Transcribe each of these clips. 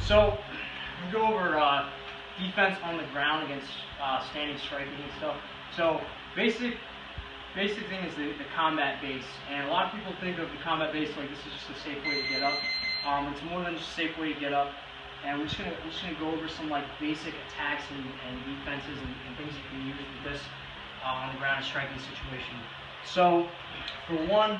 So we go over defense on the ground against standing striking and stuff. So basic thing is the combat base, and a lot of people think of the combat base like this is just a safe way to get up. It's more than just a safe way to get up, and we're just gonna go over some like basic attacks and defenses and things you can use with this on the ground striking situation. So for one,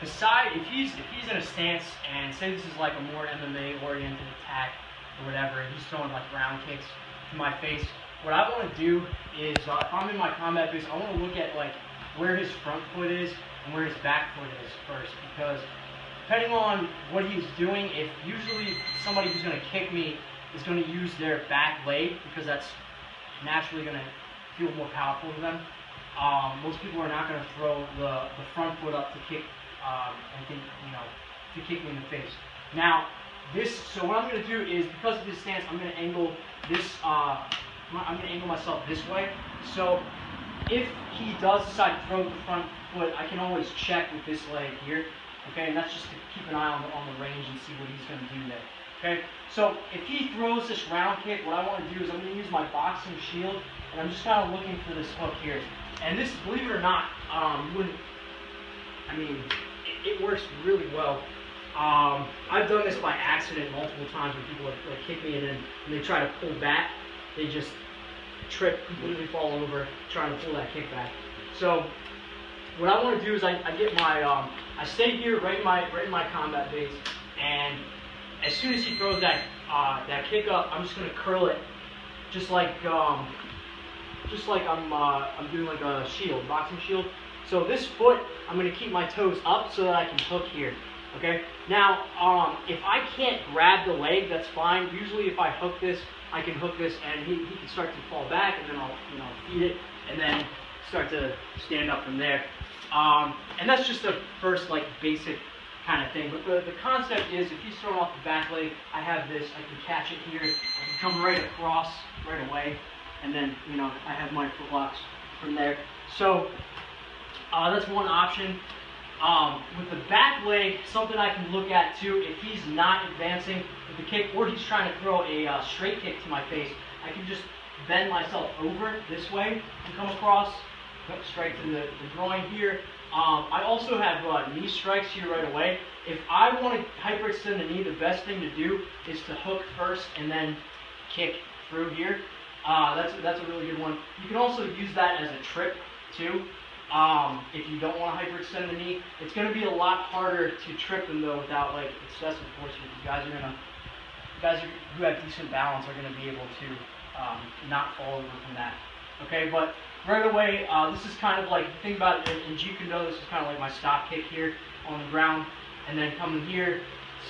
the side, if he's in a stance, and say this is like a more MMA oriented attack or whatever, and he's throwing like ground kicks to my face, what I want to do is if I'm in my combat base, I want to look at like where his front foot is and where his back foot is first, because depending on what he's doing, if usually somebody who's going to kick me is going to use their back leg because that's naturally going to feel more powerful to them. Most people are not going to throw the front foot up to kick and think, to kick me in the face. Now, so what I'm going to do is, because of this stance, I'm going to angle this. I'm going to angle myself this way. So if he does decide to throw the front foot, I can always check with this leg here. Okay, and that's just to keep an eye on the range and see what he's going to do there. Okay, so if he throws this round kick, what I want to do is I'm going to use my boxing shield, and I'm just kind of looking for this hook here. And this, believe it or not, it works really well. I've done this by accident multiple times when people like kick me and then when they try to pull back, they just trip, completely fall over trying to pull that kick back. So what I want to do is I get my I stay here right in my combat base, and as soon as he throws that kick up, I'm just gonna curl it, just like I'm doing like a shield, boxing shield. So this foot, I'm gonna keep my toes up so that I can hook here. Okay. Now, if I can't grab the leg, that's fine. Usually, if I hook this, I can hook this, and he can start to fall back, and then I'll feed it, and then start to stand up from there. And that's just the first like basic kind of thing. But the concept is, if he's throwing off the back leg, I have this. I can catch it here. I can come right across right away, and then I have my footlocks from there. So that's one option. With the back leg, something I can look at too, if he's not advancing with the kick, or he's trying to throw a straight kick to my face, I can just bend myself over this way and come across, straight to the groin here. I also have knee strikes here right away. If I want to hyperextend the knee, the best thing to do is to hook first and then kick through here. That's a really good one. You can also use that as a trip too. If you don't want to hyperextend the knee, it's going to be a lot harder to trip them though without like excessive force. Guys who have decent balance are going to be able to not fall over from that. Okay, but right away, this is kind of like, think about it in Jiu-Jitsu, this is kind of like my stop kick here on the ground, and then coming here,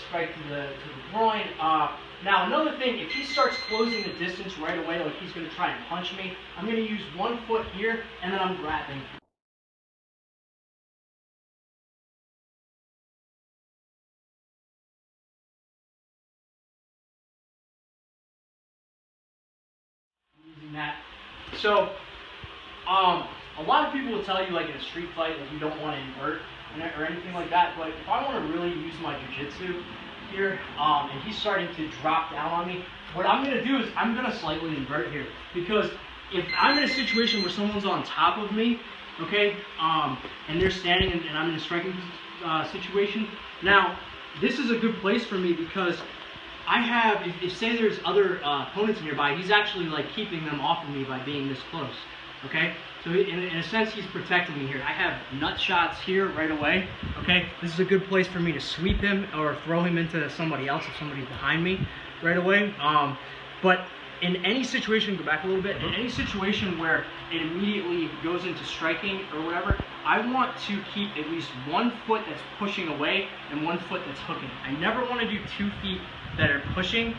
strike to the groin. Now another thing, if he starts closing the distance right away, like he's going to try and punch me, I'm going to use one foot here, and then I'm grabbing. That. So, a lot of people will tell you, like in a street fight, like you don't want to invert or anything like that. But if I want to really use my jiu-jitsu here, and he's starting to drop down on me, what I'm going to do is I'm going to slightly invert here, because if I'm in a situation where someone's on top of me, okay, and they're standing and I'm in a striking situation, now this is a good place for me because I have, if say there's other opponents nearby, he's actually like keeping them off of me by being this close, okay? So in a sense, he's protecting me here. I have nut shots here right away, okay? This is a good place for me to sweep him or throw him into somebody else if somebody's behind me right away. But in any situation, go back a little bit, in any situation where it immediately goes into striking or whatever, I want to keep at least one foot that's pushing away and one foot that's hooking. I never want to do 2 feet that are pushing,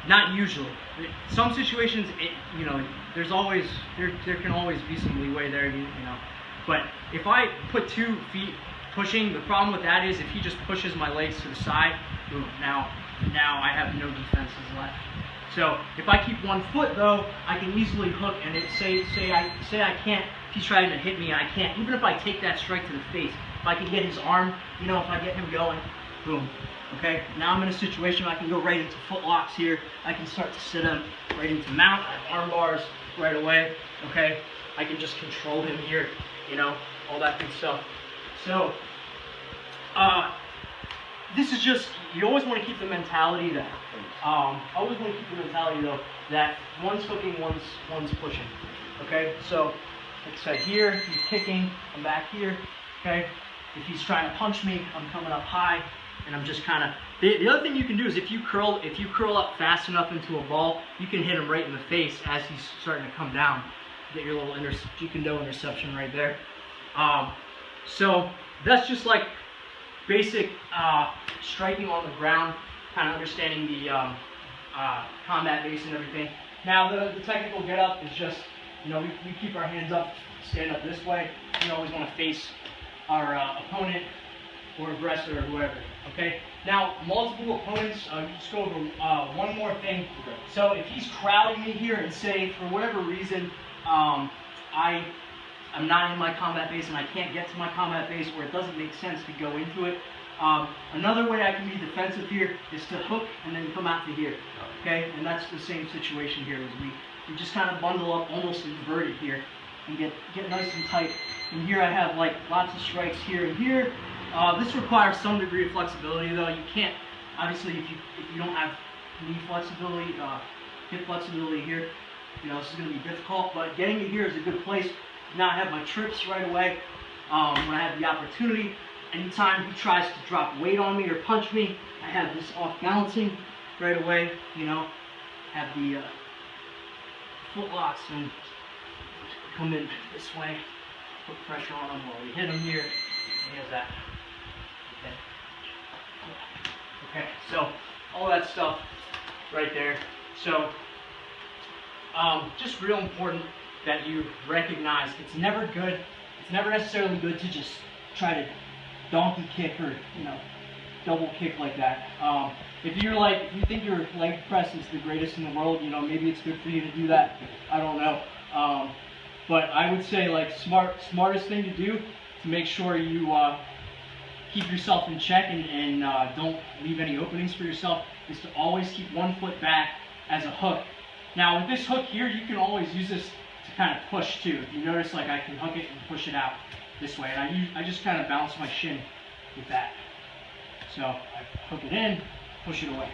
not usually. Some situations, there can always be some leeway there, But if I put 2 feet pushing, the problem with that is if he just pushes my legs to the side, boom, now I have no defenses left. So if I keep 1 foot though, I can easily hook, and say I can't. If he's trying to hit me, I can't. Even if I take that strike to the face, if I can get his arm, if I get him going, boom. Okay, now I'm in a situation where I can go right into foot locks here. I can start to sit him right into mount. I have arm bars right away. Okay, I can just control him here, you know, all that good stuff. So, this is just, you always want to keep the mentality that, that one's hooking, one's pushing. Okay, so like I said, here he's kicking, I'm back here. Okay, if he's trying to punch me, I'm coming up high, and I'm just kind of. The other thing you can do is if you curl up fast enough into a ball, you can hit him right in the face as he's starting to come down. Get your little Jukendo interception right there. So that's just like basic striking on the ground, kind of understanding the combat base and everything. Now the technical get up is just, you know, we keep our hands up, stand up this way. We always want to face our opponent or aggressor or whoever. Okay. Now multiple opponents. Just go over one more thing. So if he's crowding me here and say for whatever reason I'm not in my combat base and I can't get to my combat base where it doesn't make sense to go into it. Another way I can be defensive here is to hook and then come out to here. Okay, and that's the same situation here. As we just kind of bundle up, almost inverted here, and get nice and tight. And here I have like lots of strikes here and here. This requires some degree of flexibility, though. You can't, obviously, if you don't have knee flexibility, hip flexibility here, you know, this is going to be difficult. But getting to here is a good place. Now I have my trips right away. When I have the opportunity, anytime he tries to drop weight on me or punch me, I have this off balancing right away. You know, have the foot locks and come in this way, put pressure on him while we hit him here. And he has that. Okay, so all that stuff right there. So just real important that you recognize it's never good. It's never necessarily good to just try to donkey kick or, you know, double kick like that. If you think your leg press is the greatest in the world, you know, maybe it's good for you to do that. I don't know. But I would say like smartest thing to do to make sure you keep yourself in check and don't leave any openings for yourself is to always keep one foot back as a hook. Now with this hook here, you can always use this to kind of push too. If you notice, like I can hook it and push it out this way, and I just kind of bounce my shin with that. So I hook it in, push it away.